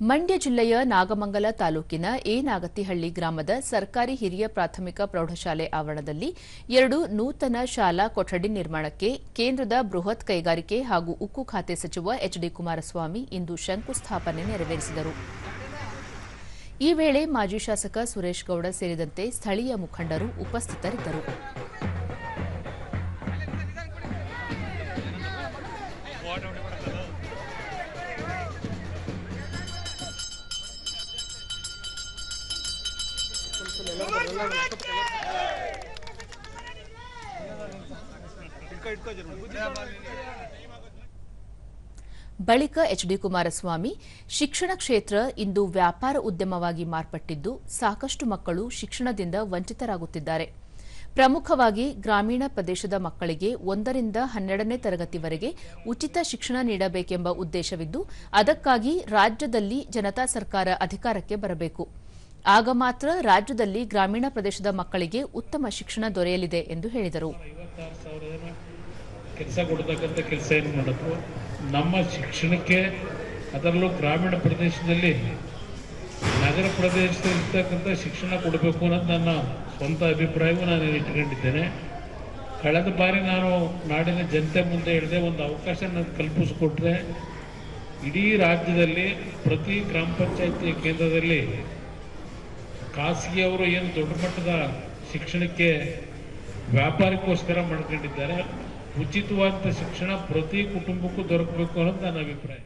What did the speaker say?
ಮಂಡ್ಯ ಜಿಲ್ಲೆಯ ನಾಗಮಂಗಲ ತಾಲೂಕಿನ ಎ ನಾಗತಿಹಳ್ಳಿ ಗ್ರಾಮದ ಸರ್ಕಾರಿ ಹಿರಿಯ ಪ್ರಾಥಮಿಕ ಪ್ರೌಢಶಾಲೆ ಆವರಣದಲ್ಲಿ 2 ನೂತನ ಶಾಲಾ ಕೊಠಡಿ ನಿರ್ಮಾಣಕ್ಕೆ ಕೇಂದ್ರದ ಬೃಹತ್ ಕೈಗಾರಿಕೆ ಹಾಗೂ ಉಕ್ಕು ಖಾತೆ ಸಚಿವ ಎಚ್ಡಿ ಕುಮಾರಸ್ವಾಮಿ ಇಂದು ಶಂಕುಸ್ಥಾಪನೆ ನೆರವೇರಿಸಿದರು. ಈ ವೇಳೆ ಮಾಜಿ ಶಾಸಕ ಸುರೇಶ್ ಗೌಡ ಸೇರಿದಂತೆ ಸ್ಥಳೀಯ ಮುಖಂಡರು ಉಪಸ್ಥಿತರಿದ್ದರು. ಬಳಿಕ ಎಚ್ಡಿ ಕುಮಾರಸ್ವಾಮಿ ಶಿಕ್ಷಣ ಕ್ಷೇತ್ರ ಇಂದು ವ್ಯಾಪಾರ ಉದ್ಯಮವಾಗಿ ಮಾರ್ಪಟ್ಟಿದ್ದು ಸಾಕಷ್ಟು ಮಕ್ಕಳು ಶಿಕ್ಷಣದಿಂದ ವಂಚಿತರಾಗುತ್ತಿದ್ದಾರೆ. ಪ್ರಮುಖವಾಗಿ ಗ್ರಾಮೀಣ ಪ್ರದೇಶದ ಮಕ್ಕಳಿಗೆ 1 ರಿಂದ 12ನೇ ತರಗತಿವರೆಗೆ ಉಚಿತ ಶಿಕ್ಷಣ ನೀಡಬೇಕೆಂಬ ಉದ್ದೇಶವಿದ್ದು, ಅದಕ್ಕಾಗಿ ರಾಜ್ಯದಲ್ಲಿ ಜನತಾ ಸರ್ಕಾರ ಅಧಿಕಾರಕ್ಕೆ ಬರಬೇಕು. ಆಗ ಮಾತ್ರ ರಾಜ್ಯದಲ್ಲಿ ಗ್ರಾಮೀಣ ಪ್ರದೇಶದ ಮಕ್ಕಳಿಗೆ ಉತ್ತಮ ಶಿಕ್ಷಣ ದೊರೆಯಲಿದೆ ಎಂದು ಹೇಳಿದರು. ಕೆಲಸ ಕೊಡತಕ್ಕಂಥ ಕೆಲಸ ಏನು ಮಾಡೋದು, ನಮ್ಮ ಶಿಕ್ಷಣಕ್ಕೆ ಅದರಲ್ಲೂ ಗ್ರಾಮೀಣ ಪ್ರದೇಶದಲ್ಲಿ ನಗರ ಪ್ರದೇಶದಲ್ಲಿರ್ತಕ್ಕಂಥ ಶಿಕ್ಷಣ ಕೊಡಬೇಕು ಅನ್ನೋದು ನನ್ನ ಸ್ವಂತ ಅಭಿಪ್ರಾಯವೂ ನಾನು ಇಟ್ಕೊಂಡಿದ್ದೇನೆ. ಕಳೆದ ಬಾರಿ ನಾನು ನಾಡಿನ ಜನತೆ ಮುಂದೆ ಹೇಳಿದೆ, ಒಂದು ಅವಕಾಶ ನನಗೆ ಕಲ್ಪಿಸಿಕೊಟ್ರೆ ಇಡೀ ರಾಜ್ಯದಲ್ಲಿ ಪ್ರತಿ ಗ್ರಾಮ ಪಂಚಾಯತಿ ಕೇಂದ್ರದಲ್ಲಿ ಖಾಸಗಿಯವರು ಏನು ದೊಡ್ಡ ಮಟ್ಟದ ಶಿಕ್ಷಣಕ್ಕೆ ವ್ಯಾಪಾರಕ್ಕೋಸ್ಕರ ಮಾಡ್ಕೊಂಡಿದ್ದಾರೆ, ಉಚಿತವಾದ ಶಿಕ್ಷಣ ಪ್ರತಿ ಕುಟುಂಬಕ್ಕೂ ದೊರಕಬೇಕು ಅನ್ನೋದು ನನ್ನ ಅಭಿಪ್ರಾಯ.